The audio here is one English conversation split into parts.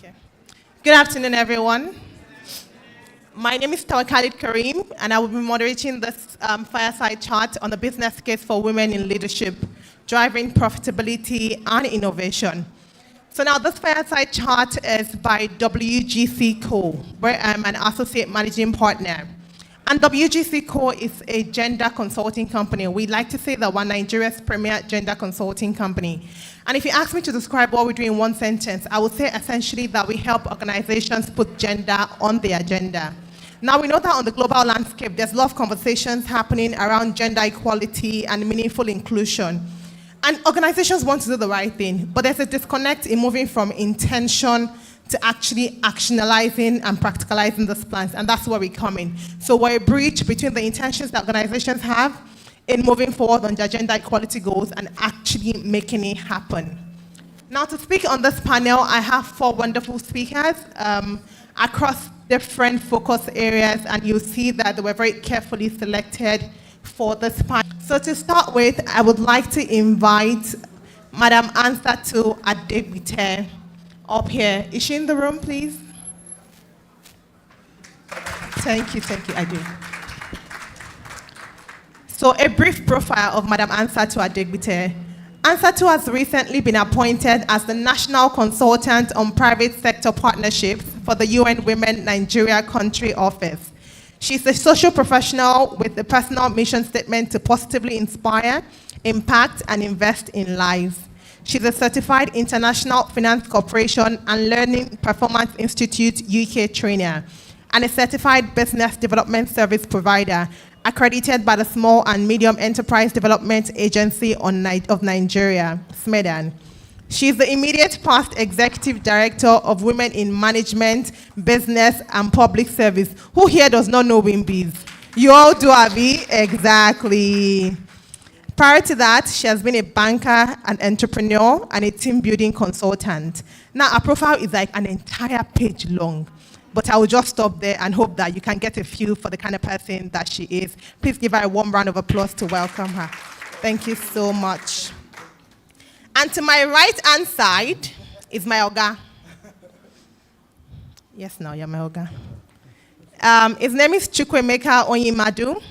Okay. Good afternoon, everyone. My name is Khalid Kareem, and I will be moderating this fireside chat on the business case for women in leadership, driving profitability and innovation. So now this fireside chat is by WGC Co, where I'm an associate managing partner. And WGC Co is a gender consulting company. We like to say that we're Nigeria's premier gender consulting company. And if you ask me to describe what we do in one sentence, I would say essentially that we help organizations put gender on the agenda. Now, we know that on the global landscape, there's a lot of conversations happening around gender equality and meaningful inclusion. And organizations want to do the right thing, but there's a disconnect in moving from intention to actually actionalizing and practicalizing those plans, and that's where we come in. So we're a bridge between the intentions that organizations have in moving forward on their gender equality goals and actually making it happen. Now, to speak on this panel, I have 4 wonderful speakers across different focus areas, and you'll see that they were very carefully selected for this panel. So to start with, I would like to invite Madam Ansatu Adegbite up here. Is she in the room, please? Thank you, I do. So a brief profile of Madam Ansatu Adegbite. Ansatu has recently been appointed as the National Consultant on Private Sector Partnerships for the UN Women Nigeria Country Office. She's a social professional with a personal mission statement to positively inspire, impact, and invest in lives. She's a certified International Finance Corporation and Learning Performance Institute UK trainer, and a certified business development service provider accredited by the Small and Medium Enterprise Development Agency of Nigeria, SMEDAN. She's the immediate past executive director of Women in Management, Business, and Public Service. Who here does not know WIMBIS? You all do, Abby? Exactly. Prior to that, she has been a banker, an entrepreneur, and a team building consultant. Now, her profile is like an entire page long, but I will just stop there and hope that you can get a feel for the kind of person that she is. Please give her a warm round of applause to welcome her. Thank you so much. And to my right-hand side is my Oga. Yes, now you're my Oga. His name is Chukwemeka Onyimadu.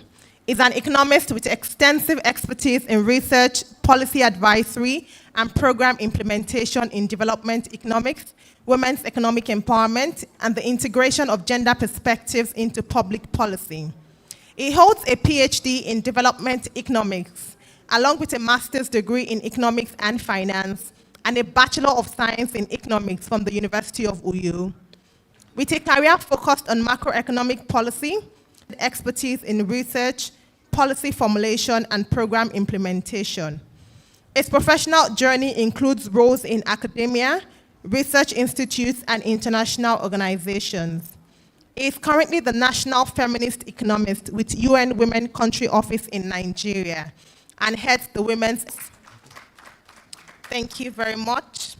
He's an economist with extensive expertise in research, policy advisory, and program implementation in development economics, women's economic empowerment, and the integration of gender perspectives into public policy. He holds a PhD in development economics, along with a master's degree in economics and finance, and a Bachelor of Science in economics from the University of Uyo. With a career focused on macroeconomic policy, expertise in research, policy formulation, and program implementation. His professional journey includes roles in academia, research institutes, and international organizations. He is currently the National Feminist Economist with UN Women Country Office in Nigeria and heads the Women's... Thank you very much.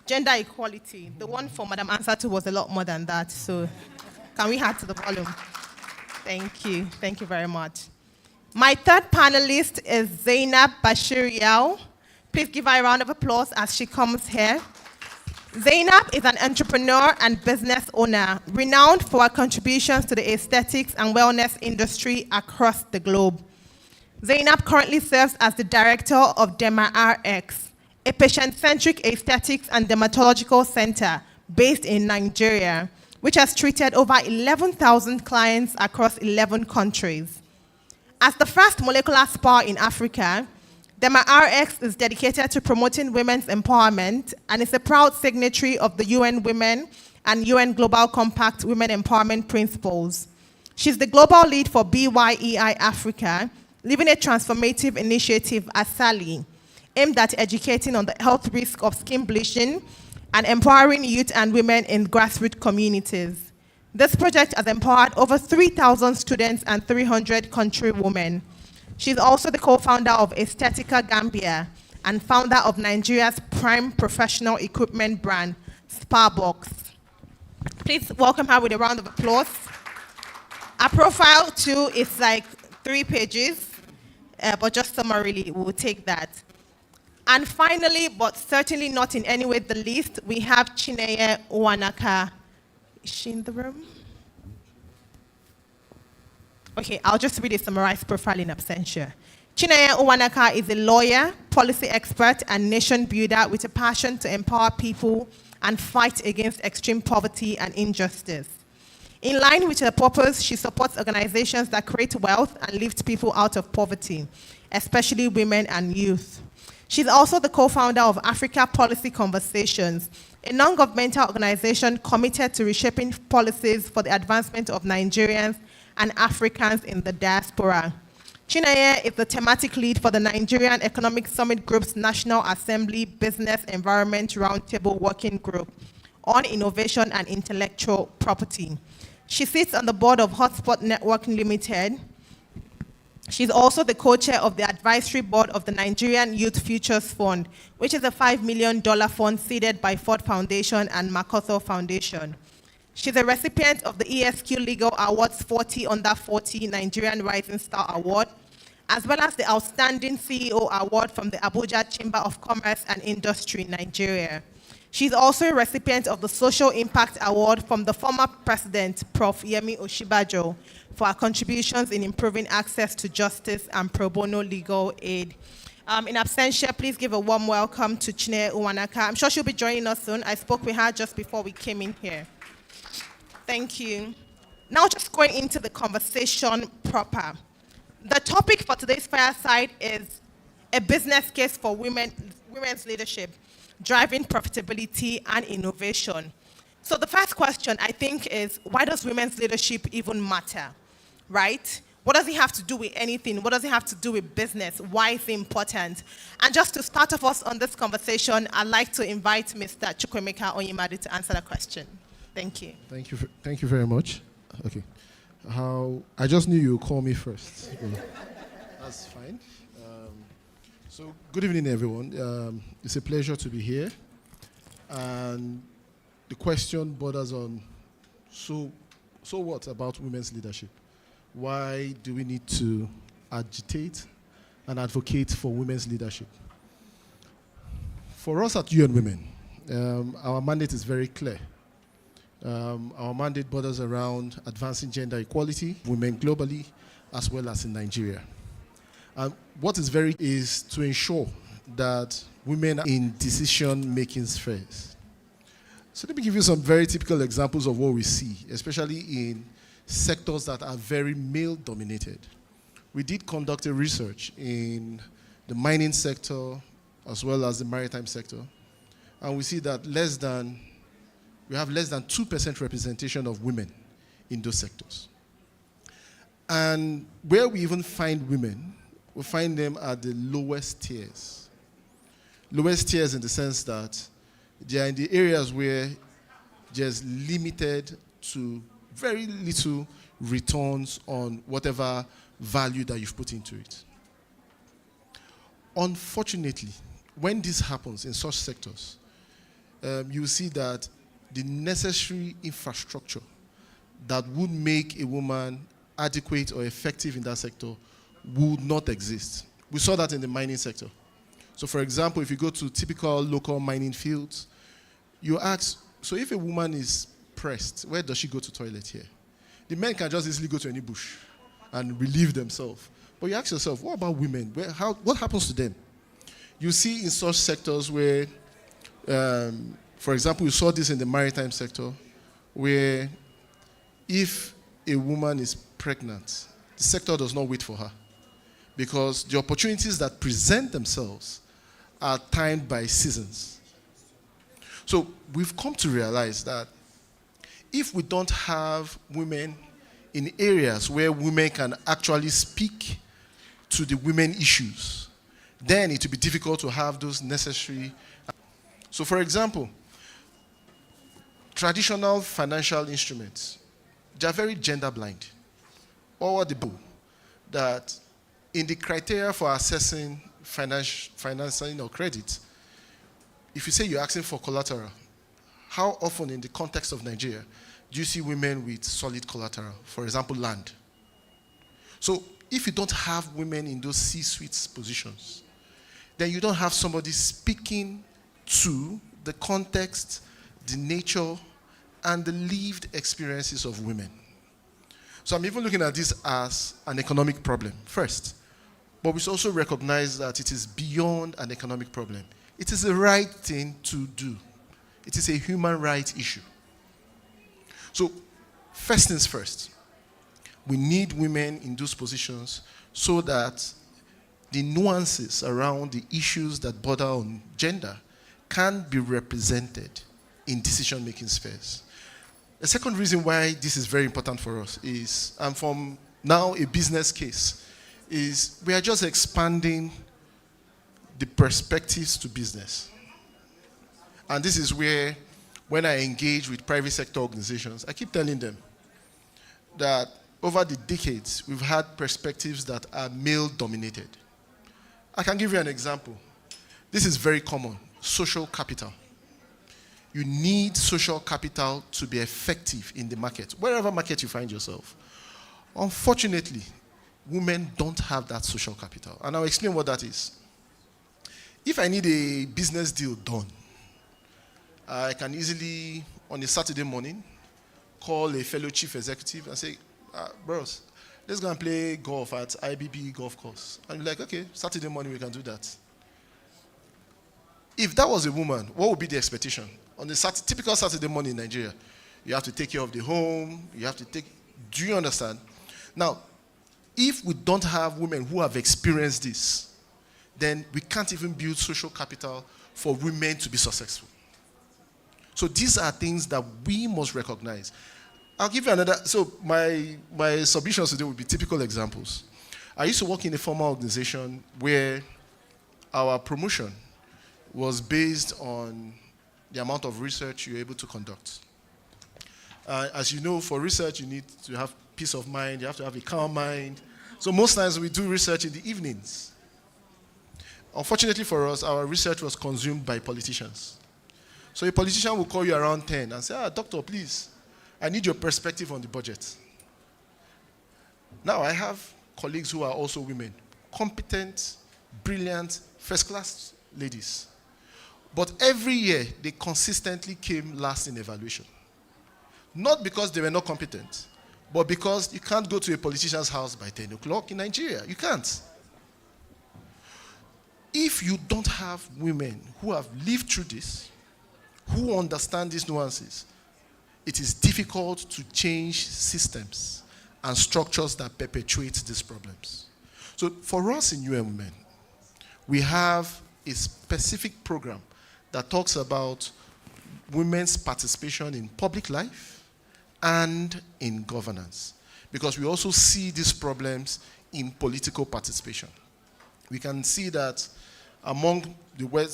Gender equality. The one for Madam Ansatu was a lot more than that, so can we add to the volume? Thank you very much. My third panelist is Zainab Bashir Yao. Please give her a round of applause as she comes here. Zainab is an entrepreneur and business owner, renowned for her contributions to the aesthetics and wellness industry across the globe. Zainab currently serves as the director of DermaRx, a patient-centric aesthetics and dermatological center based in Nigeria, which has treated over 11,000 clients across 11 countries. As the first molecular spa in Africa, DermaRx is dedicated to promoting women's empowerment and is a proud signatory of the UN Women and UN Global Compact Women Empowerment Principles. She's the global lead for BYEI Africa, leading a transformative initiative as Sally, aimed at educating on the health risk of skin bleaching and empowering youth and women in grassroots communities. This project has empowered over 3,000 students and 300 country women. She's also the co-founder of Aesthetica Gambia and founder of Nigeria's prime professional equipment brand, Sparbox. Please welcome her with a round of applause. Her profile too is like 3 pages, but just summarily, we'll take that. And finally, but certainly not in any way the least, we have Chineye Uwanaka. Is she in the room? Okay, I'll just read a summarized profile in absentia. Chineye Uwanaka is a lawyer, policy expert, and nation builder with a passion to empower people and fight against extreme poverty and injustice. In line with her purpose, she supports organizations that create wealth and lift people out of poverty, especially women and youth. She's also the co-founder of Africa Policy Conversations, a non-governmental organization committed to reshaping policies for the advancement of Nigerians and Africans in the diaspora. Chineye is the thematic lead for the Nigerian Economic Summit Group's National Assembly Business Environment Roundtable Working Group on Innovation and Intellectual Property. She sits on the board of Hotspot Networking Limited. She's also the co-chair of the advisory board of the Nigerian Youth Futures Fund, which is a $5 million fund seeded by Ford Foundation and MacArthur Foundation. She's a recipient of the ESQ Legal Awards 40 Under 40 Nigerian Rising Star Award, as well as the Outstanding CEO Award from the Abuja Chamber of Commerce and Industry, Nigeria. She's also a recipient of the Social Impact Award from the former president, Prof. Yemi Oshibajo, for her contributions in improving access to justice and pro bono legal aid. In absentia, please give a warm welcome to Chineye Uwanaka. I'm sure she'll be joining us soon. I spoke with her just before we came in here. Thank you. Now just going into the conversation proper. The topic for today's fireside is a business case for women's leadership, driving profitability and innovation. So the first question, I think, is why does women's leadership even matter, right? What does it have to do with anything? What does it have to do with business? Why is it important? And just to start off us on this conversation, I'd like to invite Mr. Chukwemeka Onyemadu to answer the question. Thank you. Thank you very much. Okay. I just knew you would call me first. That's fine. So good evening, everyone. It's a pleasure to be here. And the question borders on, so what about women's leadership? Why do we need to agitate and advocate for women's leadership? For us at UN Women, our mandate is very clear. Our mandate borders around advancing gender equality, women globally, as well as in Nigeria. What is is to ensure that women are in decision-making spheres. So let me give you some very typical examples of what we see, especially in sectors that are very male-dominated. We did conduct a research in the mining sector as well as the maritime sector, and we see that we have less than 2% representation of women in those sectors. And where we even find women, we find them at the lowest tiers. Lowest tiers in the sense that they are in the areas where there's limited to very little returns on whatever value that you've put into it. Unfortunately, when this happens in such sectors, you see that the necessary infrastructure that would make a woman adequate or effective in that sector would not exist. We saw that in the mining sector. So for example, if you go to typical local mining fields, you ask, so if a woman is pressed, where does she go to toilet here? The men can just easily go to any bush and relieve themselves. But you ask yourself, what about women? What happens to them? You see in such sectors where, for example, we saw this in the maritime sector, where if a woman is pregnant, the sector does not wait for her, because the opportunities that present themselves are timed by seasons. So we've come to realize that if we don't have women in areas where women can actually speak to the women issues, then it will be difficult to have those necessary. So for example, traditional financial instruments, they are very gender blind. Or the bull that in the criteria for assessing financing or credit, if you say you're asking for collateral, how often in the context of Nigeria do you see women with solid collateral, for example, land? So if you don't have women in those C-suite positions, then you don't have somebody speaking to the context, the nature, and the lived experiences of women. So I'm even looking at this as an economic problem first. But we should also recognize that it is beyond an economic problem. It is the right thing to do. It is a human rights issue. So, first things first, we need women in those positions so that the nuances around the issues that border on gender can be represented in decision-making spheres. The second reason why this is very important for us is, and from now a business case, is we are just expanding the perspectives to business. And this is where, when I engage with private sector organizations, I keep telling them that over the decades, we've had perspectives that are male-dominated. I can give you an example. This is very common, social capital. You need social capital to be effective in the market, wherever market you find yourself. Unfortunately, women don't have that social capital. And I'll explain what that is. If I need a business deal done, I can easily, on a Saturday morning, call a fellow chief executive and say, bros, let's go and play golf at IBB golf course. And I'm like, okay, Saturday morning we can do that. If that was a woman, what would be the expectation? On the typical Saturday morning in Nigeria, you have to take care of the home, do you understand? Now, if we don't have women who have experienced this, then we can't even build social capital for women to be successful. So these are things that we must recognize. I'll give you another. So my submissions today will be typical examples. I used to work in a formal organization where our promotion was based on the amount of research you're able to conduct. As you know, for research, you need to have peace of mind. You have to have a calm mind. So most times we do research in the evenings. Unfortunately for us, our research was consumed by politicians. So a politician will call you around 10 and say, doctor, please, I need your perspective on the budget. Now, I have colleagues who are also women, competent, brilliant, first-class ladies. But every year, they consistently came last in evaluation. Not because they were not competent, but because you can't go to a politician's house by 10 o'clock in Nigeria. You can't. If you don't have women who have lived through this, who understand these nuances, it is difficult to change systems and structures that perpetuate these problems. So for us in UN Women, we have a specific program that talks about women's participation in public life and in governance, because we also see these problems in political participation. We can see that among the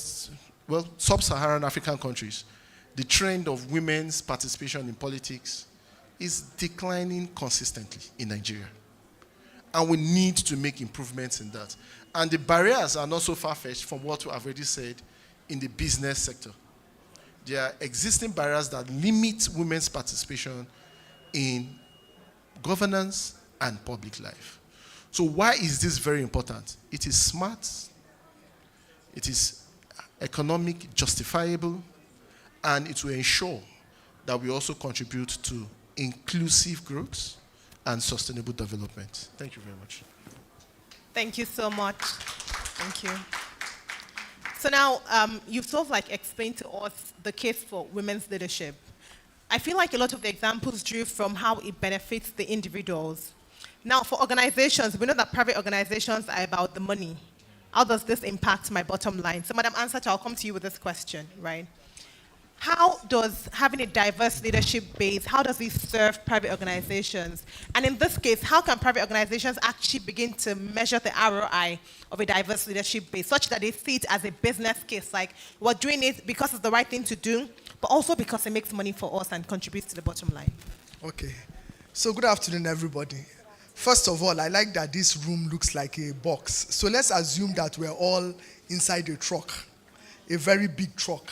sub-Saharan African countries, the trend of women's participation in politics is declining consistently in Nigeria. And we need to make improvements in that. And the barriers are not so far-fetched from what I've already said in the business sector. There are existing barriers that limit women's participation in governance and public life. So why is this very important? It is smart, it is economic, justifiable, and it will ensure that we also contribute to inclusive growth and sustainable development. Thank you very much. Thank you so much. Thank you. So now, you've sort of like explained to us the case for women's leadership. I feel like a lot of the examples drew from how it benefits the individuals. Now, for organizations, we know that private organizations are about the money. How does this impact my bottom line? So, Madam Ansat, I'll come to you with this question, right? How does having a diverse leadership base, how does this serve private organizations? And in this case, how can private organizations actually begin to measure the ROI of a diverse leadership base such that they see it as a business case, like we're doing it because it's the right thing to do, but also because it makes money for us and contributes to the bottom line? Okay. So good afternoon, everybody. First of all, I like that this room looks like a box. So let's assume that we're all inside a truck, a very big truck.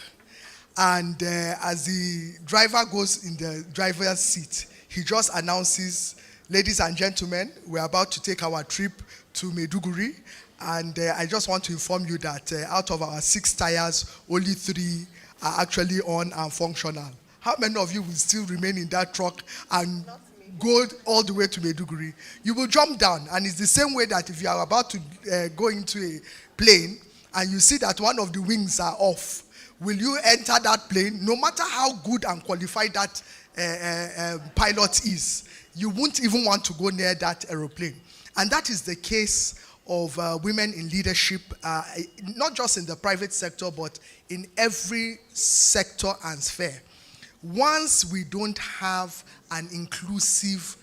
And as the driver goes in the driver's seat, he just announces, ladies and gentlemen, we're about to take our trip to Maiduguri, And I just want to inform you that out of our 6 tires, only 3 are actually on and functional. How many of you will still remain in that truck and go all the way to Maiduguri? You will jump down, and it's the same way that if you are about to go into a plane and you see that one of the wings are off, will you enter that plane? No matter how good and qualified that pilot is, you won't even want to go near that aeroplane. And that is the case of women in leadership, not just in the private sector, but in every sector and sphere. Once we don't have an inclusive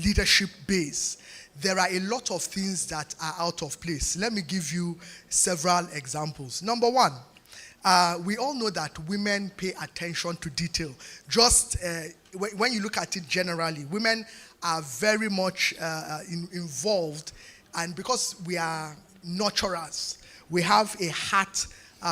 leadership base, there are a lot of things that are out of place. Let me give you several examples. Number one, we all know that women pay attention to detail. Just when you look at it generally, women are very much involved, and because we are nurturers, we have a heart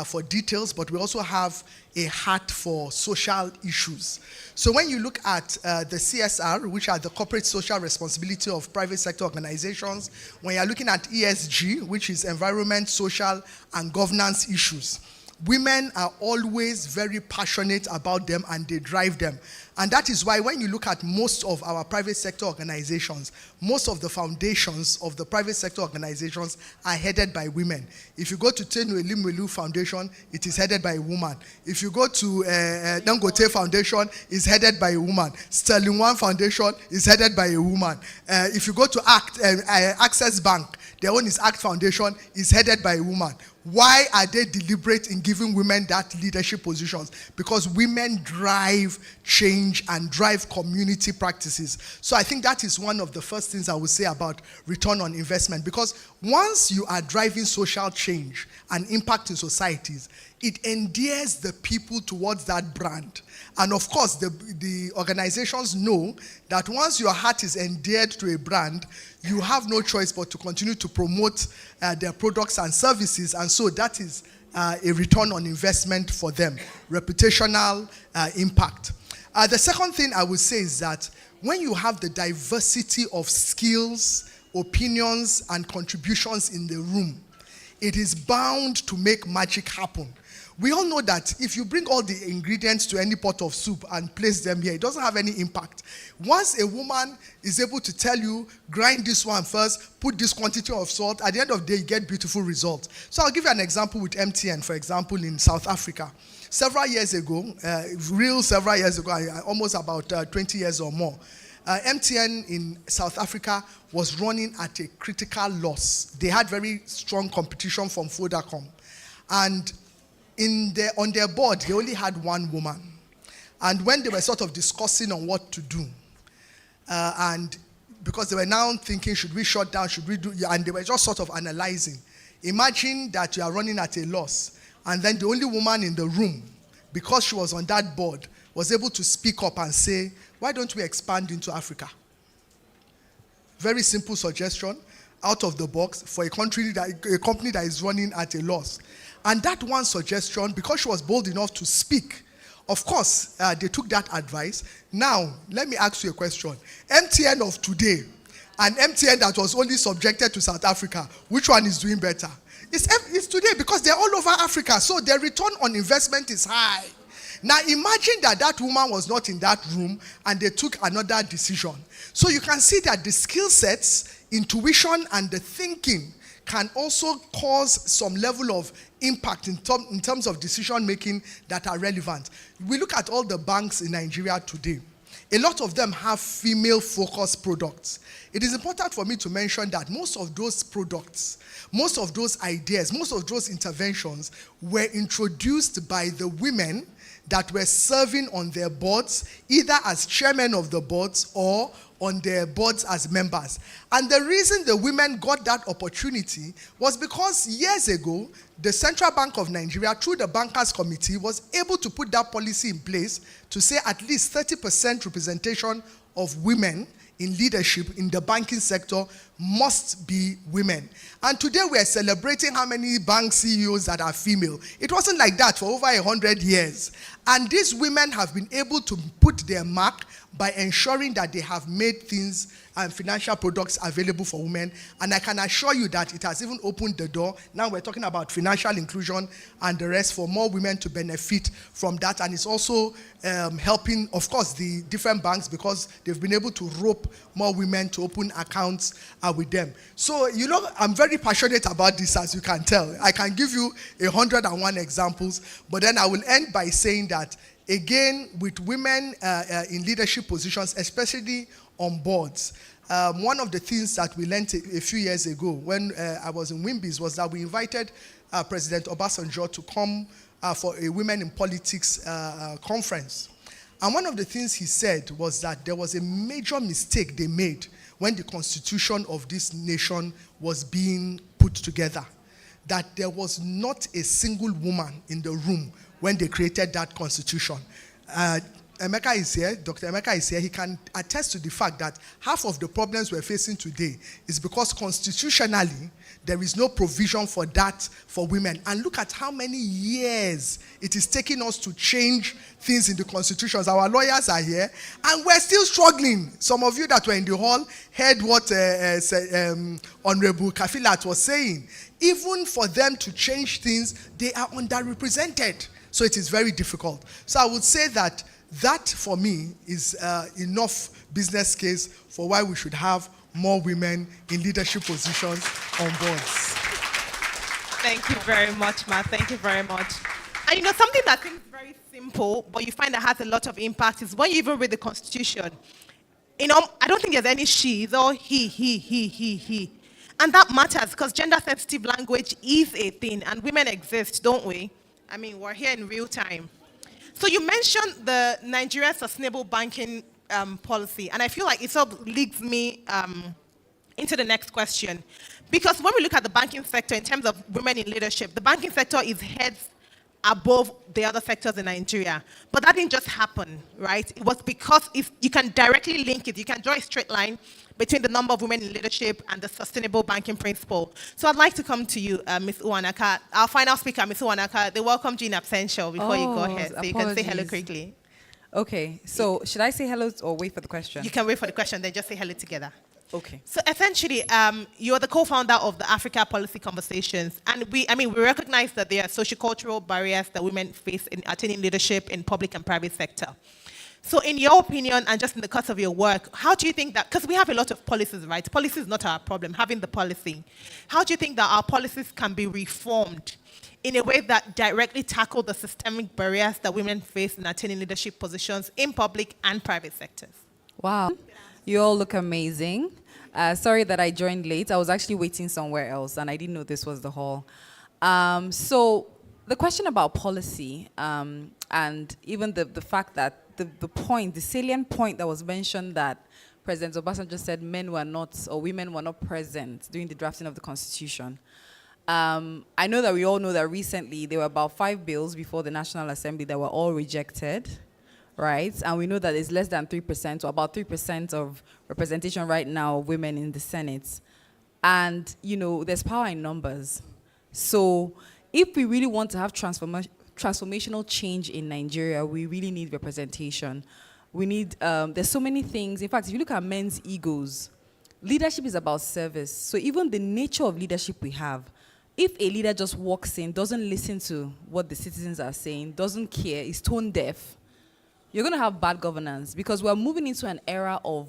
for details, but we also have a heart for social issues. So when you look at the CSR, which are the corporate social responsibility of private sector organizations, when you're looking at ESG, which is environment, social, and governance issues, women are always very passionate about them, and they drive them. And that is why when you look at most of our private sector organizations, most of the foundations of the private sector organizations are headed by women. If you go to Tenu Elimwelu Foundation, it is headed by a woman. If you go to Dangote Foundation, it's headed by a woman. Sterling One Foundation is headed by a woman. If you go to Access Bank, their own is ACT Foundation, is headed by a woman. Why are they deliberate in giving women that leadership positions? Because women drive change and drive community practices. So I think that is one of the first things I would say about return on investment. Because once you are driving social change and impact in societies, it endears the people towards that brand. And of course, the organizations know that once your heart is endeared to a brand, you have no choice but to continue to promote their products and services. And so that is a return on investment for them, reputational impact. The second thing I would say is that when you have the diversity of skills, opinions, and contributions in the room, it is bound to make magic happen. We all know that if you bring all the ingredients to any pot of soup and place them here, it doesn't have any impact. Once a woman is able to tell you, grind this one first, put this quantity of salt, at the end of the day, you get beautiful results. So I'll give you an example with MTN, for example, in South Africa. Several years ago, almost about 20 years or more, MTN in South Africa was running at a critical loss. They had very strong competition from Vodacom. And on their board, they only had one woman. And when they were sort of discussing on what to do, and because they were now thinking, should we shut down, should we do, and they were just sort of analyzing. Imagine that you are running at a loss, and then the only woman in the room, because she was on that board, was able to speak up and say, why don't we expand into Africa? Very simple suggestion, out of the box, for a company that is running at a loss. And that one suggestion, because she was bold enough to speak, of course, they took that advice. Now, let me ask you a question. MTN of today and MTN that was only subjected to South Africa, which one is doing better? It's today, because they're all over Africa, so their return on investment is high. Now imagine that woman was not in that room and they took another decision. So you can see that the skill sets, intuition, and the thinking can also cause some level of impact in terms of decision making that are relevant. We look at all the banks in Nigeria today. A lot of them have female-focused products. It is important for me to mention that most of those products, most of those ideas, most of those interventions were introduced by the women that were serving on their boards, either as chairmen of the boards or on their boards as members. And the reason the women got that opportunity was because years ago, the Central Bank of Nigeria, through the Bankers Committee, was able to put that policy in place to say at least 30% representation of women in leadership in the banking sector must be women. And today we are celebrating how many bank CEOs that are female. It wasn't like that for over 100 years. And these women have been able to put their mark by ensuring that they have made things and financial products available for women. And I can assure you that it has even opened the door. Now we're talking about financial inclusion and the rest for more women to benefit from that. And it's also helping, of course, the different banks because they've been able to rope more women to open accounts with them. So, you know, I'm very passionate about this, as you can tell. I can give you 101 examples, but then I will end by saying that, again, with women in leadership positions, especially on boards, one of the things that we learned a few years ago when I was in Wimbies was that we invited President Obasanjo to come for a Women in Politics conference. And one of the things he said was that there was a major mistake they made when the constitution of this nation was being put together. That there was not a single woman in the room when they created that constitution. Emeka is here, Dr. Emeka is here. He can attest to the fact that half of the problems we're facing today is because constitutionally, there is no provision for that for women. And look at how many years it is taking us to change things in the constitutions. Our lawyers are here, and we're still struggling. Some of you that were in the hall heard what Honorable Kafilat was saying. Even for them to change things, they are underrepresented. So it is very difficult. So I would say that for me is enough business case for why we should have more women in leadership positions on boards. Thank you very much, Ma. Thank you very much. And you know, something that seems very simple, but you find that has a lot of impact is when you even read the Constitution. You know, I don't think there's any she, it's all he. And that matters because gender-sensitive language is a thing, and women exist, don't we? I mean, we're here in real time. So you mentioned the Nigeria Sustainable Banking Policy, and I feel like it sort of leads me into the next question. Because when we look at the banking sector in terms of women in leadership, the banking sector is heads above the other sectors in Nigeria. But that didn't just happen, right? It was because if you can directly link it, you can draw a straight line between the number of women in leadership and the sustainable banking principle. So I'd like to come to you, Ms. Uwanaka. Our final speaker, Ms. Uwanaka, they welcomed you in absentia before you go ahead. So you can say hello quickly. Okay, so should I say hello or wait for the question? You can wait for the question, then just say hello together. Okay. So essentially, you're the co-founder of the Africa Policy Conversations. And we recognize that there are sociocultural barriers that women face in attaining leadership in public and private sector. So in your opinion, and just in the course of your work, how do you think that, because we have a lot of policies, right? Policy is not our problem, having the policy. How do you think that our policies can be reformed in a way that directly tackle the systemic barriers that women face in attaining leadership positions in public and private sectors? Wow, you all look amazing. Sorry that I joined late. I was actually waiting somewhere else, and I didn't know this was the hall. So the question about policy, and even the fact that the salient point that was mentioned that President Obasanjo said men were not, or women were not present during the drafting of the Constitution. I know that we all know that recently there were about 5 bills before the National Assembly that were all rejected, right? And we know that it's less than 3%, or about 3% of representation right now of women in the Senate. And, you know, there's power in numbers. So if we really want to have transformational change in Nigeria, we really need representation. We need, there's so many things. In fact, if you look at men's egos, leadership is about service. So even the nature of leadership we have, if a leader just walks in, doesn't listen to what the citizens are saying, doesn't care, is tone deaf, you're going to have bad governance, because we're moving into an era of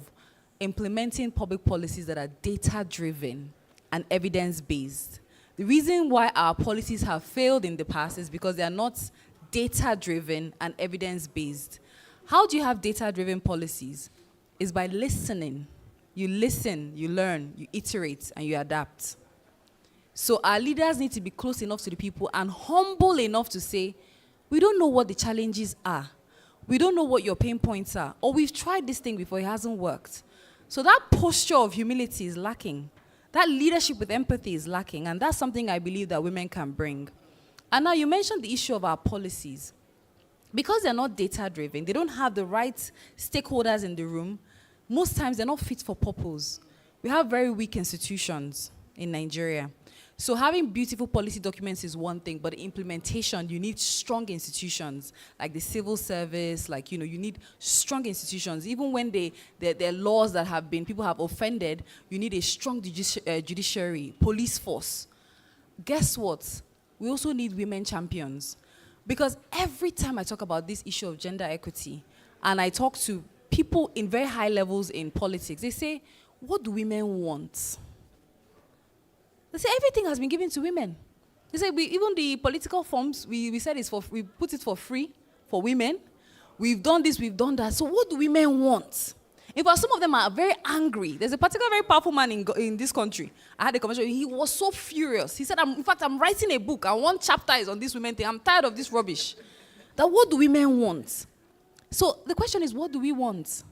implementing public policies that are data-driven and evidence-based. The reason why our policies have failed in the past is because they are not data-driven and evidence-based. How do you have data-driven policies? It's by listening. You listen, you learn, you iterate, and you adapt. So our leaders need to be close enough to the people and humble enough to say, we don't know what the challenges are. We don't know what your pain points are. Or we've tried this thing before, it hasn't worked. So that posture of humility is lacking. That leadership with empathy is lacking, and that's something I believe that women can bring. And now you mentioned the issue of our policies. Because they're not data-driven, they don't have the right stakeholders in the room, most times they're not fit for purpose. we have very weak institutions in Nigeria. So having beautiful policy documents is one thing, but the implementation, you need strong institutions, like the civil service, like, you need strong institutions. Even when there are laws that people have offended, you need a strong judiciary, police force. Guess what? We also need women champions. Because every time I talk about this issue of gender equity, and I talk to people in very high levels in politics, they say, what do women want? They say everything has been given to women. They say even the political forms, we said we put it for free for women. We've done this, we've done that. So what do women want? In fact, some of them are very angry. There's a particular very powerful man in this country. I had a conversation. He was so furious. He said, in fact, I'm writing a book, and one chapter is on this women thing. I'm tired of this rubbish. That what do women want? So the question is, what do we want?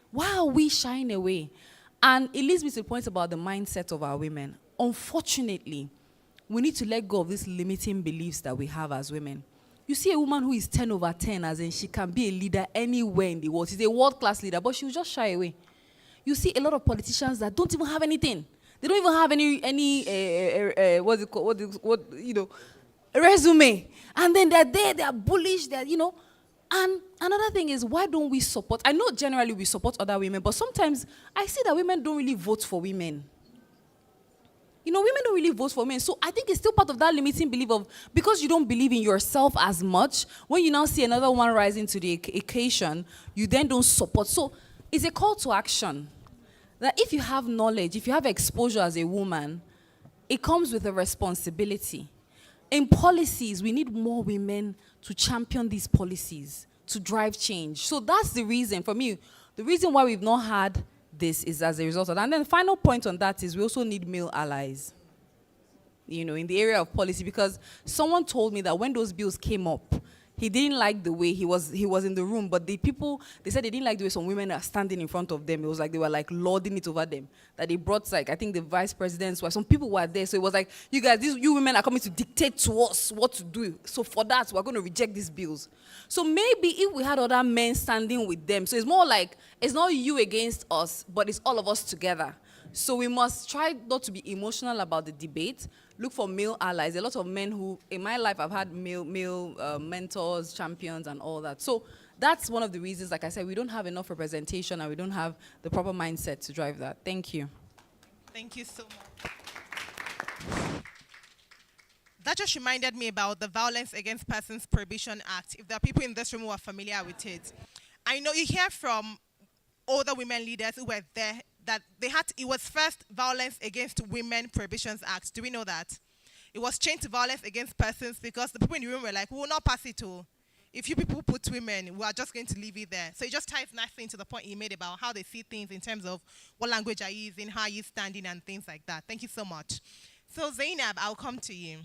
Why are we shying away? And it leads me to the point about the mindset of our women. Unfortunately, we need to let go of these limiting beliefs that we have as women. You see a woman who is 10 over 10, as in she can be a leader anywhere in the world. She's a world-class leader, but she'll just shy away. You see a lot of politicians that don't even have anything. They don't even have any resume. And then they're there, they're bullish, And another thing is, why don't we support? I know generally we support other women, but sometimes I see that women don't really vote for women. Women don't really vote for men. So I think it's still part of that limiting belief of, because you don't believe in yourself as much, when you now see another one rising to the occasion, you then don't support. So it's a call to action. That if you have knowledge, if you have exposure as a woman, it comes with a responsibility. In policies, we need more women to champion these policies, to drive change. So that's the reason, for me, the reason why we've not had this is as a result of that. And then the final point on that is we also need male allies, in the area of policy, because someone told me that when those bills came up, he didn't like the way he was in the room, but the people, they said they didn't like the way some women are standing in front of them. It was like they were like lording it over them. That they brought, like, I think the vice president's wife, some people were there, so it was like, you guys, you women are coming to dictate to us what to do. So for that, we're going to reject these bills. So maybe if we had other men standing with them, so it's more like, it's not you against us, but it's all of us together. So we must try not to be emotional about the debate. Look for male allies. A lot of men who, in my life, I've had male mentors, champions, and all that. So that's one of the reasons, like I said, we don't have enough representation and we don't have the proper mindset to drive that. Thank you. Thank you so much. That just reminded me about the Violence Against Persons Prohibition Act, if there are people in this room who are familiar with it. I know you hear from older women leaders who were there that it was first Violence Against Women Prohibitions Act. Do we know that? It was changed to Violence Against Persons because the people in the room were like, we will not pass it all. If you people put women, we are just going to leave it there. So it just ties nicely into the point you made about how they see things in terms of what language are you using, how are you standing, and things like that. Thank you so much. So Zainab, I'll come to you.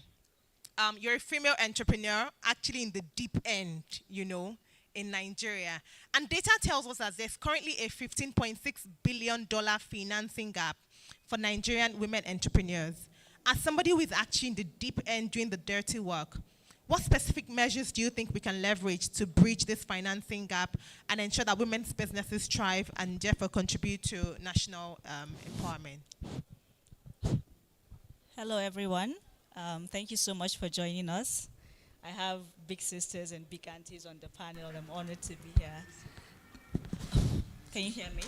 You're a female entrepreneur, actually in the deep end, in Nigeria. And data tells us that there's currently a $15.6 billion financing gap for Nigerian women entrepreneurs. As somebody who is actually in the deep end doing the dirty work, what specific measures do you think we can leverage to bridge this financing gap and ensure that women's businesses thrive and therefore contribute to national empowerment? Hello, everyone. Thank you so much for joining us. I have big sisters and big aunties on the panel. I'm honored to be here. Can you hear me?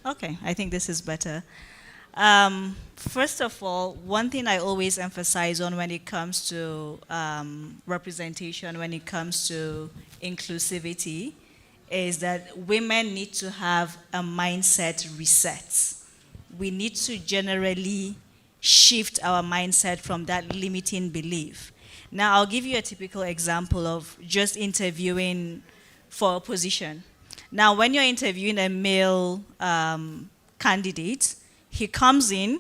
Okay, I think this is better. First of all, one thing I always emphasize on when it comes to representation, when it comes to inclusivity, is that women need to have a mindset reset. We need to generally shift our mindset from that limiting belief. Now, I'll give you a typical example of just interviewing for a position. Now, when you're interviewing a male candidate, he comes in,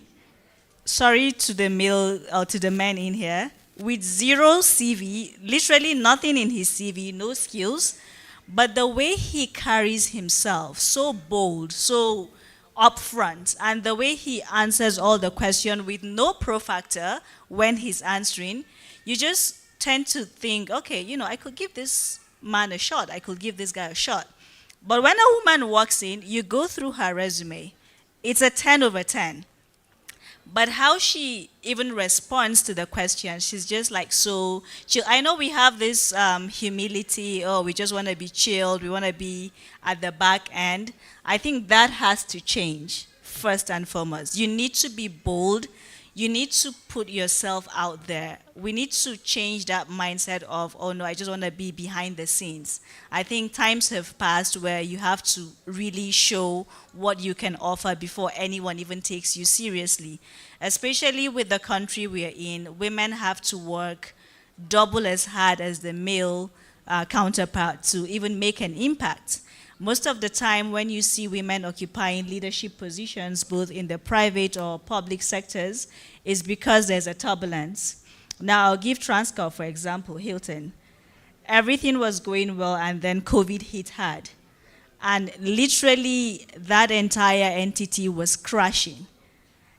sorry to the male or to the men in here, with zero CV, literally nothing in his CV, no skills, but the way he carries himself, so bold, so upfront, and the way he answers all the questions with no pro-factor when he's answering, you just tend to think, okay, I could give this man a shot, I could give this guy a shot. But when a woman walks in, you go through her resume. it's a 10 over 10. But how she even responds to the question, she's just like so chill. I know we have this humility, oh, we just want to be chilled, we want to be at the back end. I think that has to change, first and foremost. You need to be bold. You need to put yourself out there. We need to change that mindset of, oh no, I just want to be behind the scenes. I think times have passed where you have to really show what you can offer before anyone even takes you seriously. Especially with the country we are in, women have to work double as hard as the male counterpart to even make an impact. Most of the time when you see women occupying leadership positions, both in the private or public sectors, is because there's a turbulence. Now, I'll give Transcorp, for example, Hilton. Everything was going well, and then COVID hit hard. And literally, that entire entity was crashing.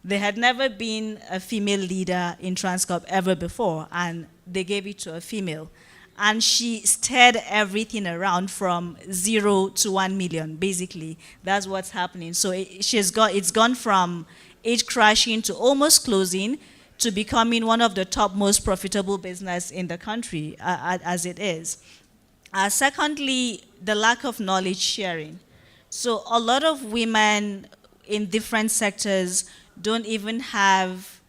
There had never been a female leader in Transcorp ever before, and they gave it to a female. And she stirred everything around from 0 to 1 million, basically. That's what's happening. So it's gone from it crashing to almost closing to becoming one of the top most profitable business in the country, as it is. Secondly, the lack of knowledge sharing. So a lot of women in different sectors don't even have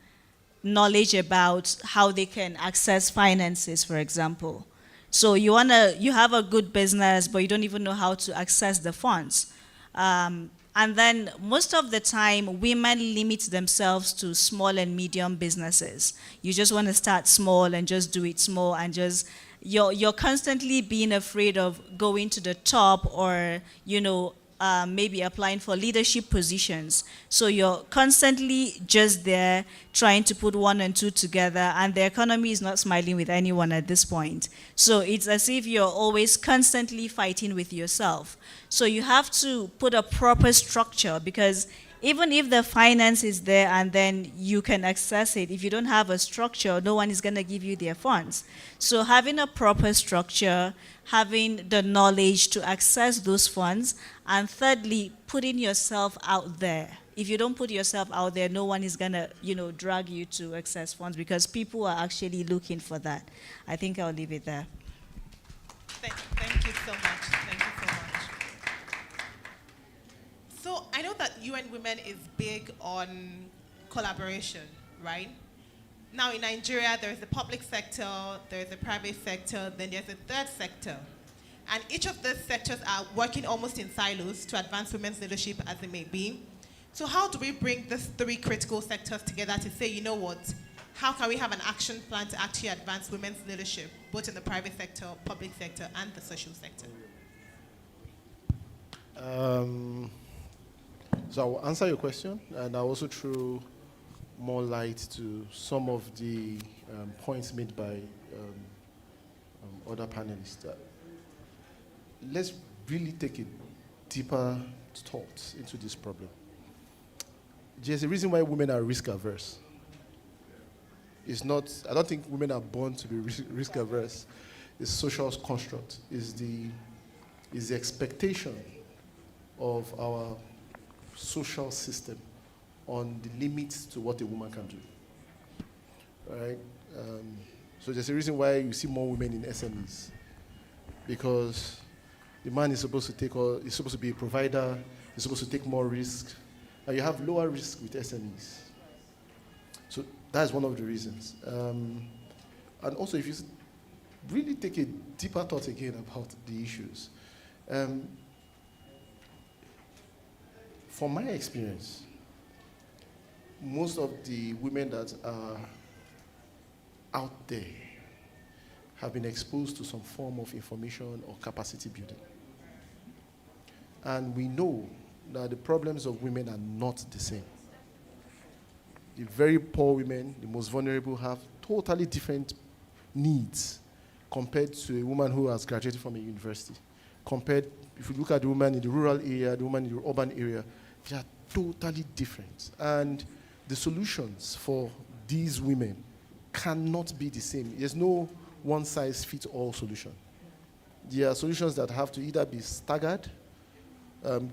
knowledge about how they can access finances, for example. So you have a good business, but you don't even know how to access the funds. And then most of the time, women limit themselves to small and medium businesses. You just want to start small and just do it small, and just you're constantly being afraid of going to the top, or maybe applying for leadership positions. So you're constantly just there trying to put one and two together, and the economy is not smiling with anyone at this point. So it's as if you're always constantly fighting with yourself. So you have to put a proper structure, because even if the finance is there and then you can access it, if you don't have a structure, no one is going to give you their funds. So having a proper structure, having the knowledge to access those funds, and thirdly, putting yourself out there. If you don't put yourself out there, no one is going to, drag you to access funds, because people are actually looking for that. I think I'll leave it there. Thank you so much. Thank you so much. So I know that UN Women is big on collaboration, right? Now in Nigeria, there's the public sector, there's the private sector, then there's a third sector. And each of those sectors are working almost in silos to advance women's leadership as it may be. So how do we bring these three critical sectors together to say, you know what, how can we have an action plan to actually advance women's leadership, both in the private sector, public sector, and the social sector? So I will answer your question, and I'll also throw more light to some of the points made by other panelists. Let's really take a deeper thought into this problem. There's a reason why women are risk averse. It's not, I don't think women are born to be risk averse. It's social construct. It's the expectation of our social system on the limits to what a woman can do. Right? So there's a reason why you see more women in SMEs, because the man is supposed to be a provider, he's supposed to take more risk, and you have lower risk with SMEs. So that's one of the reasons. And also, if you really take a deeper thought again about the issues, from my experience, most of the women that are out there have been exposed to some form of information or capacity building. And we know that the problems of women are not the same. The very poor women, the most vulnerable, have totally different needs compared to a woman who has graduated from a university. Compared, if you look at the woman in the rural area, the woman in the urban area, they are totally different. And the solutions for these women cannot be the same. There's no one-size-fits-all solution. There are solutions that have to either be staggered,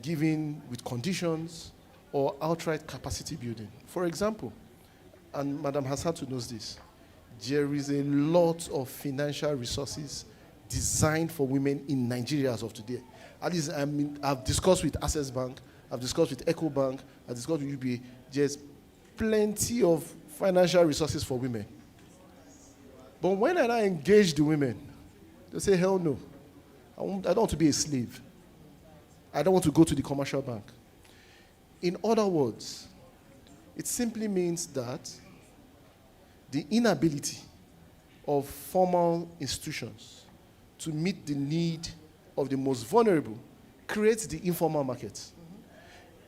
given with conditions, or outright capacity building. For example, and Madam Hassatu knows this, there is a lot of financial resources designed for women in Nigeria as of today. At least I've discussed with Access Bank, I've discussed with Eco Bank, I've discussed with UBA. There's plenty of financial resources for women. But when I engage the women, they say, hell no. I don't want to be a slave. I don't want to go to the commercial bank. In other words, it simply means that the inability of formal institutions to meet the need of the most vulnerable creates the informal market.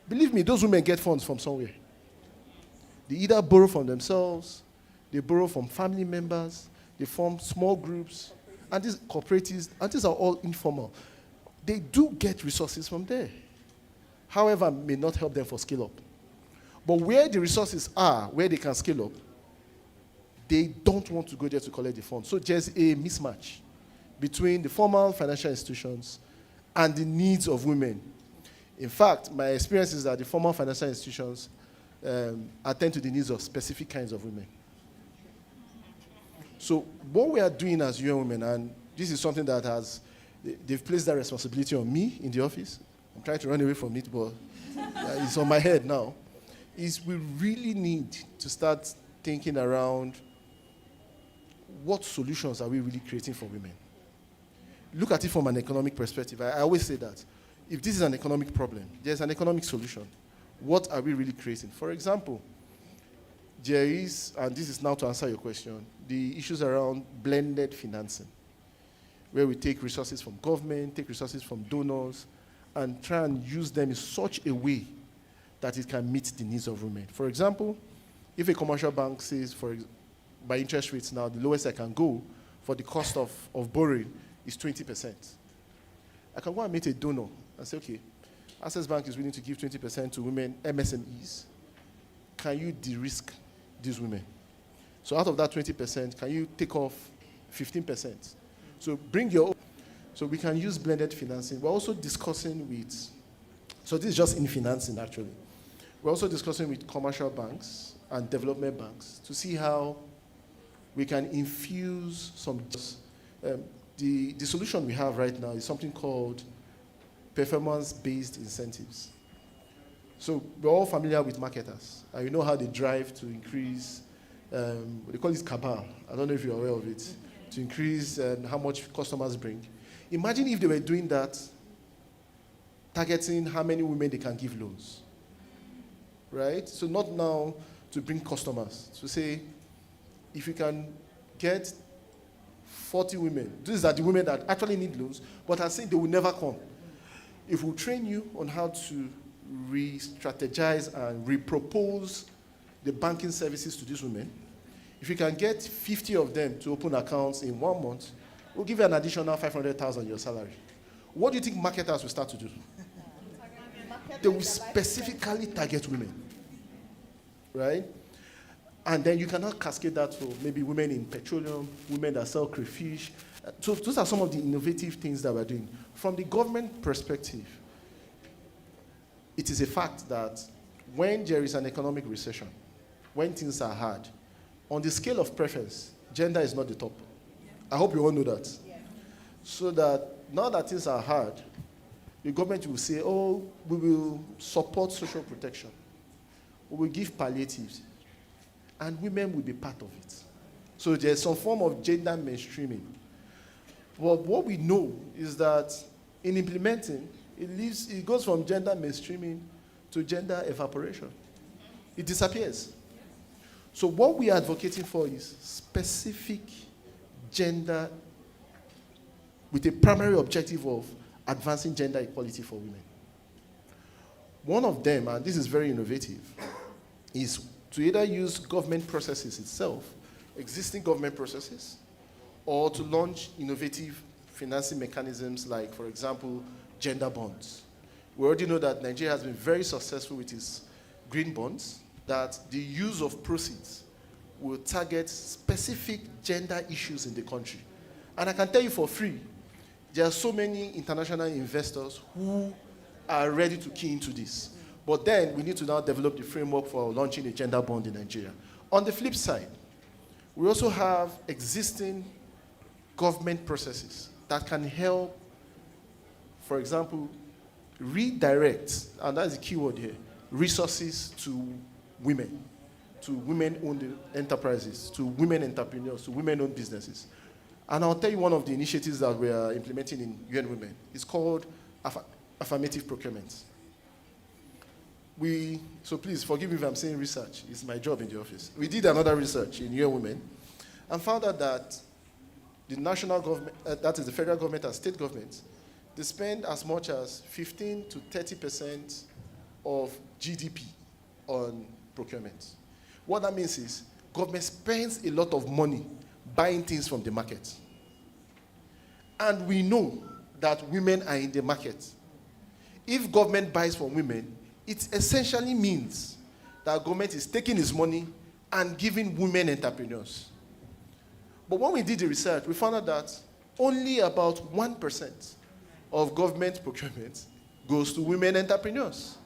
Believe me, those women get funds from somewhere. They either borrow from themselves, they borrow from family members, they form small groups, and these cooperatives, and these are all informal. They do get resources from there. However, may not help them for scale up. But where the resources are, where they can scale up, they don't want to go there to collect the funds. So there's a mismatch between the formal financial institutions and the needs of women. In fact, my experience is that the formal financial institutions attend to the needs of specific kinds of women. So what we are doing as young women, and this is something that they've placed that responsibility on me in the office. I'm trying to run away from it, but it's on my head now, is we really need to start thinking around what solutions are we really creating for women. Look at it from an economic perspective. I always say that. If this is an economic problem, there's an economic solution. What are we really creating? For example, there is, and this is now to answer your question, the issues around blended financing, where we take resources from government, take resources from donors, and try and use them in such a way that it can meet the needs of women. For example, if a commercial bank says, by interest rates now, the lowest I can go for the cost of borrowing is 20%. I can go and meet a donor and say, okay, Access Bank is willing to give 20% to women MSMEs. Can you de-risk these women? So out of that 20%, can you take off 15%? So bring your own. So we can use blended financing. We're also discussing with, so this is just in financing actually. We're also discussing with commercial banks and development banks to see how we can infuse some, the solution we have right now is something called performance-based incentives. So we're all familiar with marketers, and you know how they drive to increase, they call it cabal. I don't know if you're aware of it, to increase how much customers bring. Imagine if they were doing that, targeting how many women they can give loans, right? So not now to bring customers, to say, if you can get 40 women, these are the women that actually need loans, but are saying they will never come. If we train you on how to re-strategize and repropose the banking services to these women, if you can get 50 of them to open accounts in 1 month, we'll give you an additional 500,000 your salary. What do you think marketers will start to do? They will specifically target women, right? And then you cannot cascade that to maybe women in petroleum, women that sell crayfish. So those are some of the innovative things that we're doing. From the government perspective, it is a fact that when there is an economic recession, when things are hard, on the scale of preference, gender is not the top. I hope you all know that. Yeah. So that now that things are hard, the government will say, oh, we will support social protection. We will give palliatives. And women will be part of it. So there's some form of gender mainstreaming. But what we know is that in implementing, it goes from gender mainstreaming to gender evaporation. It disappears. So what we are advocating for is specific gender with a primary objective of advancing gender equality for women. One of them, and this is very innovative, is to either use government processes itself, existing government processes, or to launch innovative financing mechanisms like, for example, gender bonds. We already know that Nigeria has been very successful with its green bonds, that the use of proceeds will target specific gender issues in the country. And I can tell you for free, there are so many international investors who are ready to key into this. But then we need to now develop the framework for launching a gender bond in Nigeria. On the flip side, we also have existing government processes that can help, for example, redirect, and that's the key word here, resources to women-owned enterprises, to women entrepreneurs, to women-owned businesses. And I'll tell you one of the initiatives that we are implementing in UN Women. It's called Affirmative Procurement. So please forgive me if I'm saying research. It's my job in the office. We did another research in UN Women and found out that the national government, that is the federal government and state governments, they spend as much as 15 to 30% of GDP on procurement. What that means is government spends a lot of money buying things from the market. And we know that women are in the market. If government buys from women, it essentially means that government is taking its money and giving women entrepreneurs. But when we did the research, we found out that only about 1% of government procurement goes to women entrepreneurs.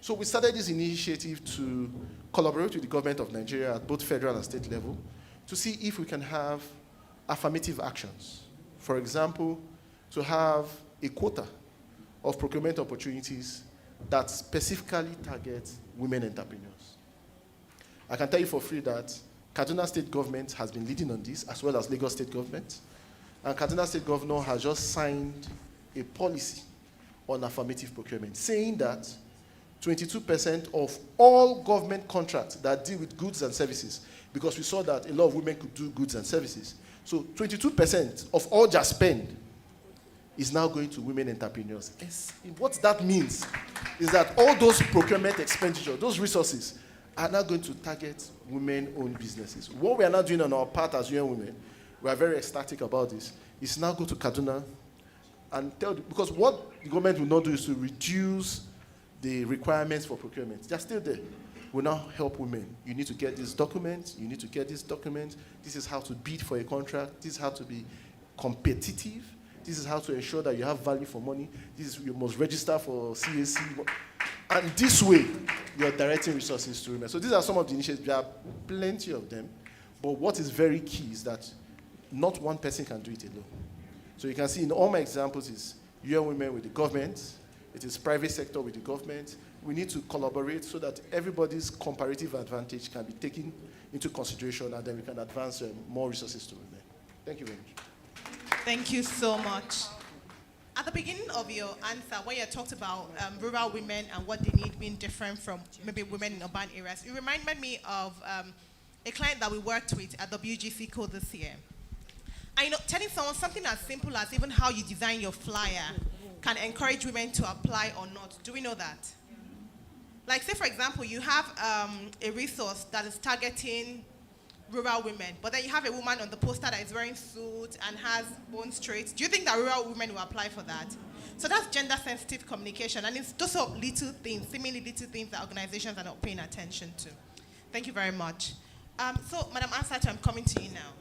So we started this initiative to collaborate with the government of Nigeria at both federal and state level to see if we can have affirmative actions. For example, to have a quota of procurement opportunities that specifically target women entrepreneurs. I can tell you for free that Kaduna State government has been leading on this, as well as Lagos State government. And Kaduna State governor has just signed a policy on affirmative procurement, saying that 22% of all government contracts that deal with goods and services, because we saw that a lot of women could do goods and services. So 22% of all just spend is now going to women entrepreneurs. What that means is that all those procurement expenditure, those resources, are now going to target women-owned businesses. What we are now doing on our part as UN Women, we are very ecstatic about this, is now go to Kaduna and tell them, because what the government will not do is to reduce the requirements for procurement. They're still there. We'll now help women. You need to get this document, you need to get this document, this is how to bid for a contract, this is how to be competitive, this is how to ensure that you have value for money, you must register for CAC. And this way, you're directing resources to women. So these are some of the initiatives. There are plenty of them. But what is very key is that not one person can do it alone. So you can see in all my examples is UN Women with the government, it is private sector with the government. We need to collaborate so that everybody's comparative advantage can be taken into consideration, and then we can advance more resources to women. Thank you very much. Thank you so much. At the beginning of your answer, where you talked about rural women and what they need being different from maybe women in urban areas, it reminded me of a client that we worked with at WGC Code this year. And telling someone something as simple as even how you design your flyer can encourage women to apply or not. Do we know that? Like, say, for example, you have a resource that is targeting rural women, but then you have a woman on the poster that is wearing suit and has bone straight. Do you think that rural women will apply for that? So that's gender-sensitive communication, and it's those sort of little things, seemingly little things that organizations are not paying attention to. Thank you very much. So, Madam Ansatu, I'm coming to you now.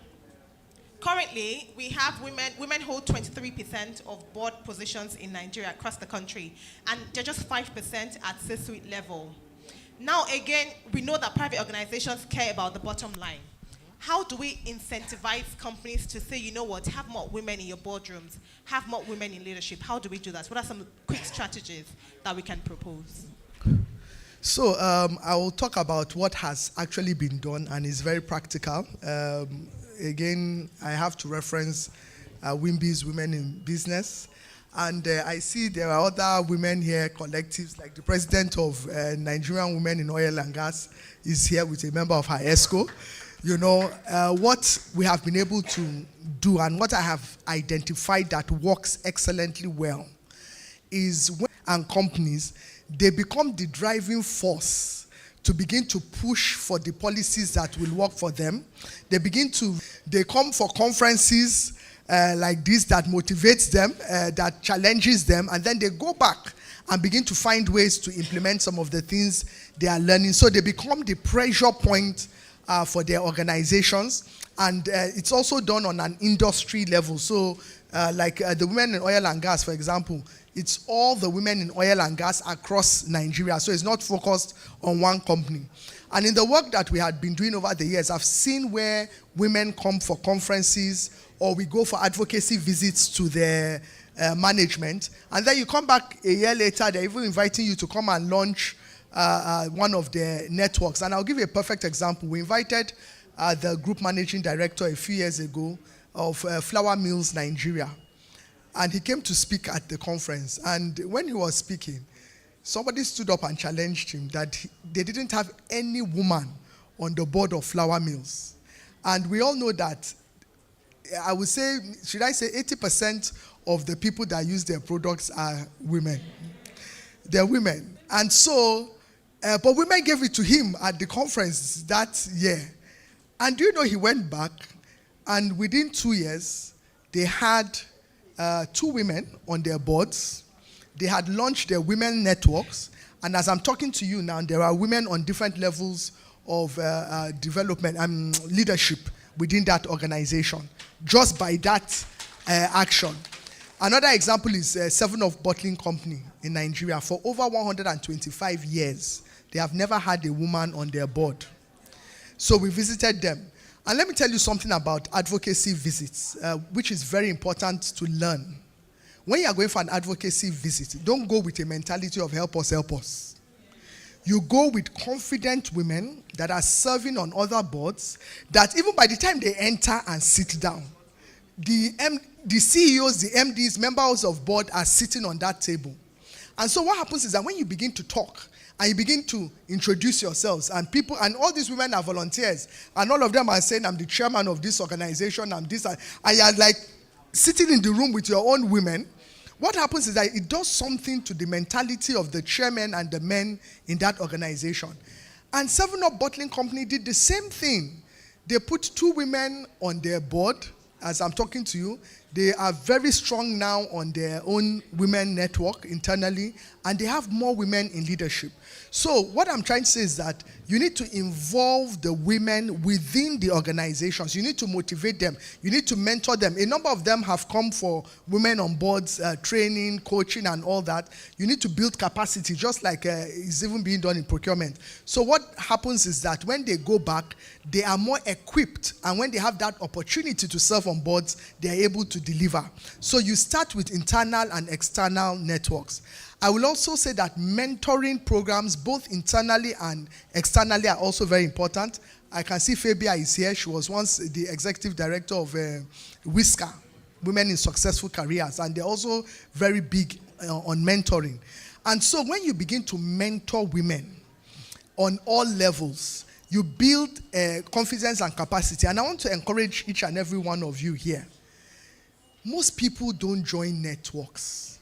Currently, we have women hold 23% of board positions in Nigeria across the country, and they're just 5% at C-suite level. Now, again, we know that private organizations care about the bottom line. How do we incentivize companies to say, you know what, have more women in your boardrooms, have more women in leadership? How do we do that? What are some quick strategies that we can propose? So I will talk about what has actually been done, and is very practical. Again, I have to reference WIMBY's Women in Business. And I see there are other women here, collectives, like the president of Nigerian Women in Oil and Gas is here with a member of her ESCO. You know, what we have been able to do and what I have identified that works excellently well is when and companies, they become the driving force to begin to push for the policies that will work for them. They come for conferences like this that motivates them, that challenges them, and then they go back and begin to find ways to implement some of the things they are learning. So they become the pressure point for their organizations, and it's also done on an industry level. So like the women in oil and gas, for example, It's all the women in oil and gas across Nigeria. So it's not focused on one company. And in the work that we had been doing over the years, I've seen where women come for conferences or we go for advocacy visits to their management. And then you come back a year later, they're even inviting you to come and launch one of their networks. And I'll give you a perfect example. We invited the group managing director a few years ago of Flour Mills Nigeria. And he came to speak at the conference. And when he was speaking, somebody stood up and challenged him that they didn't have any woman on the board of Flour Mills. And we all know that, I would say, should I say 80% of the people that use their products are women. They're women. And so, but women gave it to him at the conference that year. And do you know he went back, and within 2 years, they had 2 women on their boards. They had launched their women networks. And as I'm talking to you now, there are women on different levels of development and leadership within that organization, just by that action. Another example is 7-Up Bottling Company in Nigeria. For over 125 years, they have never had a woman on their board. So we visited them. And let me tell you something about advocacy visits, which is very important to learn. When you are going for an advocacy visit, don't go with a mentality of help us, help us. You go with confident women that are serving on other boards, that even by the time they enter and sit down, the CEOs, the MDs, members of board are sitting on that table. And so what happens is that when you begin to talk, and you begin to introduce yourselves, and people, and all these women are volunteers, and all of them are saying, I'm the chairman of this organization, I'm this, and you're like sitting in the room with your own women. What happens is that it does something to the mentality of the chairman and the men in that organization. And 7-Up Bottling Company did the same thing. They put 2 women on their board. As I'm talking to you, they are very strong now on their own women network internally, and they have more women in leadership. So what I'm trying to say is that you need to involve the women within the organizations. You need to motivate them. You need to mentor them. A number of them have come for women on boards, training, coaching, and all that. You need to build capacity, just like it's even being done in procurement. So what happens is that when they go back, they are more equipped, and when they have that opportunity to serve on boards, they are able to deliver. So you start with internal and external networks. I will also say that mentoring programs, both internally and externally, are also very important. I can see Fabia is here. She was once the executive director of Whisker, Women in Successful Careers, and they're also very big on mentoring. And so when you begin to mentor women on all levels, you build confidence and capacity. And I want to encourage each and every one of you here. Most people don't join networks.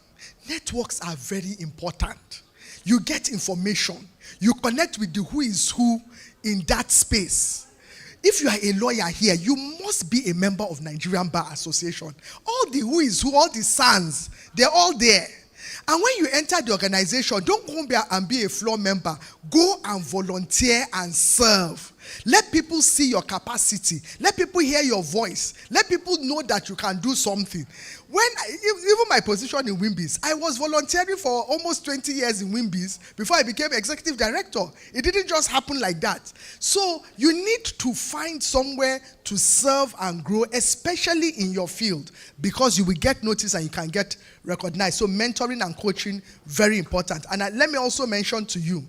Networks are very important. You get information. You connect with the who is who in that space. If you are a lawyer here, you must be a member of Nigerian Bar Association. All the who is who, all the sons, they're all there. And when you enter the organization, don't go there and be a floor member. Go and volunteer and serve. Let people see your capacity. Let people hear your voice. Let people know that you can do something. Even my position in Wimbies, I was volunteering for almost 20 years in Wimbies before I became executive director. It didn't just happen like that. So you need to find somewhere to serve and grow, especially in your field, because you will get noticed and you can get recognized. So mentoring and coaching, very important. And let me also mention to you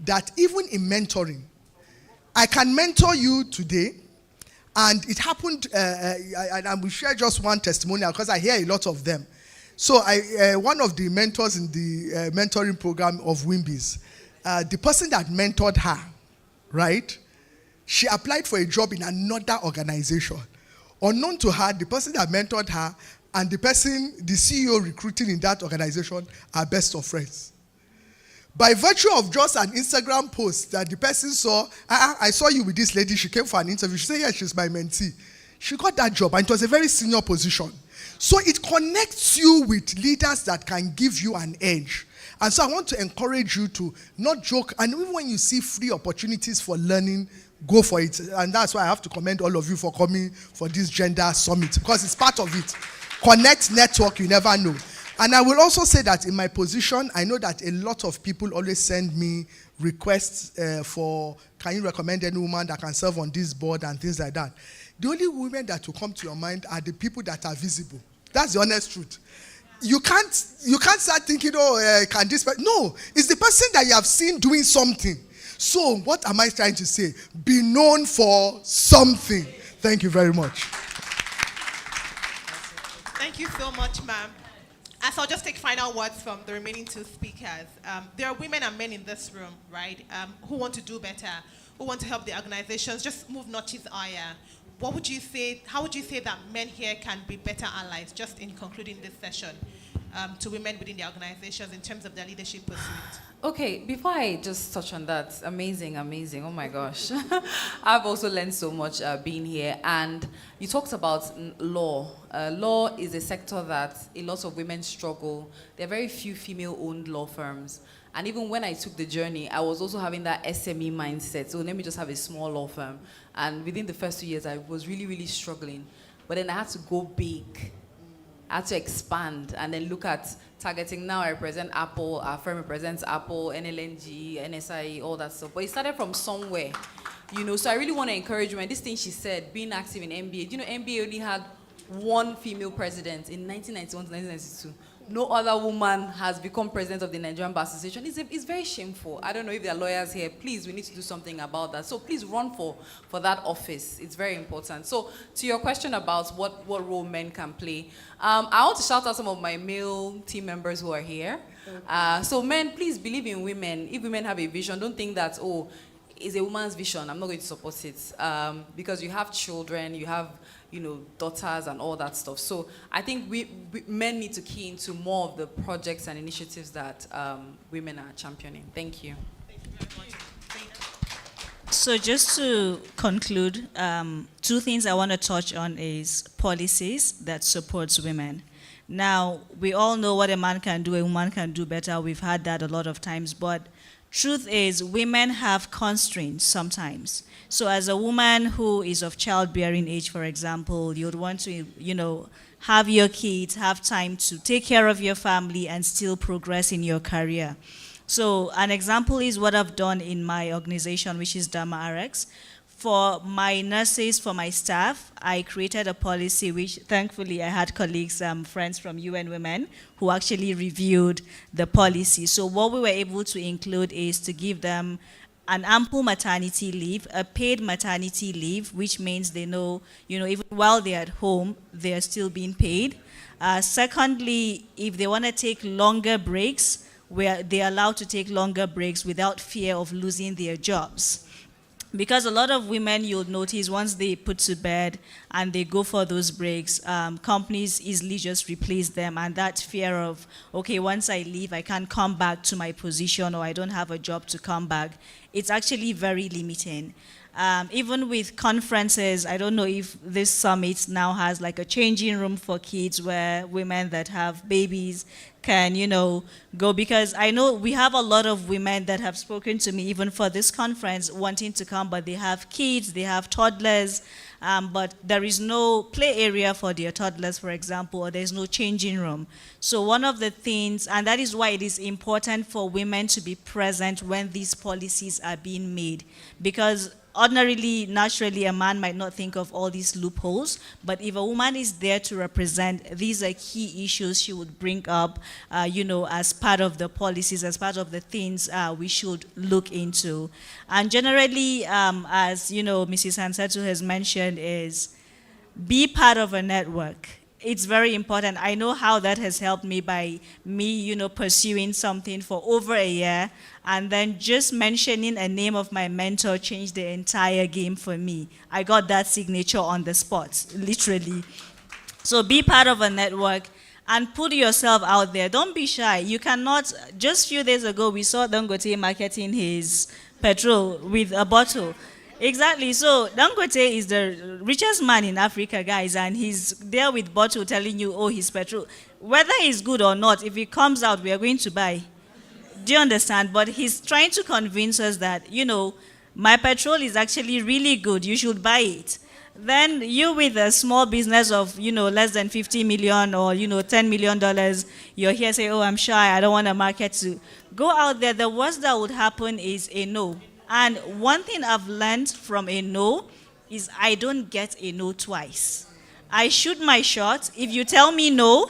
that even in mentoring, I can mentor you today, and it happened, and I will share just one testimonial because I hear a lot of them. So one of the mentors in the mentoring program of Wimbies, the person that mentored her, right, she applied for a job in another organization. Unknown to her, the person that mentored her and the CEO recruiting in that organization are best of friends. By virtue of just an Instagram post that the person saw, I saw you with this lady, she came for an interview. She said, yes, she's my mentee. She got that job, and it was a very senior position. So it connects you with leaders that can give you an edge. And so I want to encourage you to not joke, and even when you see free opportunities for learning, go for it. And that's why I have to commend all of you for coming for this gender summit, because it's part of it. Connect, network, you never know. And I will also say that in my position, I know that a lot of people always send me requests for, can you recommend any woman that can serve on this board and things like that. The only women that will come to your mind are the people that are visible. That's the honest truth. You can't start thinking, can this person? No, it's the person that you have seen doing something. So what am I trying to say? Be known for something. Thank you very much. Thank you so much, ma'am. So I'll just take final words from the remaining two speakers. There are women and men in this room, right, who want to do better, who want to help the organizations just move notches higher. What would you say, how would you say that men here can be better allies, just in concluding this session, to women within the organizations in terms of their leadership pursuit? Okay, before I just touch on that, amazing, oh my gosh. I've also learned so much being here, and you talked about law. Law is a sector that a lot of women struggle. There are very few female-owned law firms. And even when I took the journey, I was also having that SME mindset. So let me just have a small law firm. And within the first 2 years, I was really, really struggling. But then I had to go big. I had to expand and then look at targeting. Now I represent Apple, our firm represents Apple, NLNG, NSI, all that stuff. But it started from somewhere, So I really want to encourage women. This thing she said, being active in NBA. NBA only had one female president in 1991 to 1992. No other woman has become president of the Nigerian Bar Association. It's very shameful. I don't know if there are lawyers here. Please, we need to do something about that. So please run for that office. It's very important. So to your question about what role men can play, I want to shout out some of my male team members who are here. So men, please believe in women. If women have a vision, don't think that, it's a woman's vision, I'm not going to support it. Because you have children, you have daughters and all that stuff. So I think we men need to key into more of the projects and initiatives that women are championing. Thank you. Thank you very much. So just to conclude, two things I want to touch on is policies that supports women. Now, we all know what a man can do, a woman can do better. We've had that a lot of times, but truth is, women have constraints sometimes. So as a woman who is of childbearing age, for example, you'd want to, have your kids, have time to take care of your family and still progress in your career. So an example is what I've done in my organization, which is Dharma RX. For my nurses, for my staff, I created a policy which thankfully I had colleagues, friends from UN Women who actually reviewed the policy. So what we were able to include is to give them an ample maternity leave, a paid maternity leave, which means they know, even while they're at home, they're still being paid. Secondly, if they want to take longer breaks, where they're allowed to take longer breaks without fear of losing their jobs. Because a lot of women, you'll notice, once they put to bed and they go for those breaks, companies easily just replace them. And that fear of, okay, once I leave, I can't come back to my position or I don't have a job to come back, it's actually very limiting. Even with conferences, I don't know if this summit now has like a changing room for kids where women that have babies can, go, because I know we have a lot of women that have spoken to me even for this conference wanting to come, but they have kids, they have toddlers, but there is no play area for their toddlers, for example, or there's no changing room. So one of the things, and that is why it is important for women to be present when these policies are being made, because ordinarily, naturally, a man might not think of all these loopholes, but if a woman is there to represent, these are key issues she would bring up, as part of the policies, as part of the things we should look into. And generally, as Mrs. Hansatu has mentioned, is be part of a network. It's very important. I know how that has helped me by me, pursuing something for over a year, and then just mentioning a name of my mentor changed the entire game for me. I got that signature on the spot, literally. So be part of a network and put yourself out there. Don't be shy. You cannot, just a few days ago, we saw Dangote marketing his petrol with a bottle. Exactly. So Dangote is the richest man in Africa, guys, and he's there with bottle telling you, his petrol. Whether it's good or not, if it comes out, we are going to buy. Do you understand? But he's trying to convince us that, my petrol is actually really good. You should buy it. Then you with a small business of, less than 50 million or, $10 million, you're here say, oh, I'm shy, I don't want to market to. Go out there, the worst that would happen is a no. And one thing I've learned from a no is I don't get a no twice. I shoot my shot. If you tell me no,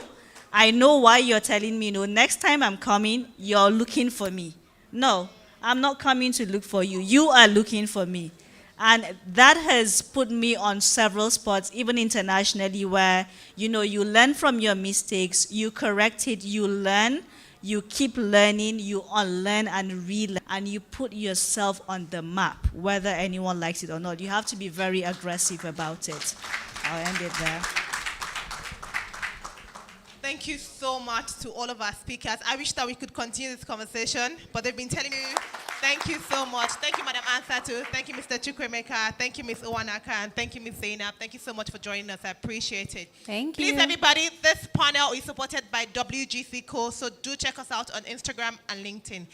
I know why you're telling me no. Next time I'm coming, you're looking for me. No, I'm not coming to look for you. You are looking for me. And that has put me on several spots, even internationally, where, you learn from your mistakes, you correct it, you learn, you keep learning, you unlearn and relearn, and you put yourself on the map, whether anyone likes it or not. You have to be very aggressive about it. I'll end it there. Thank you so much to all of our speakers. I wish that we could continue this conversation, but they've been telling me. Thank you so much. Thank you, Madam Ansatu. Thank you, Mr. Chukwemeka. Thank you, Ms. Owanaka. And thank you, Ms. Zainab. Thank you so much for joining us. I appreciate it. Thank you. Please, everybody, this panel is supported by WGC Co. So do check us out on Instagram and LinkedIn.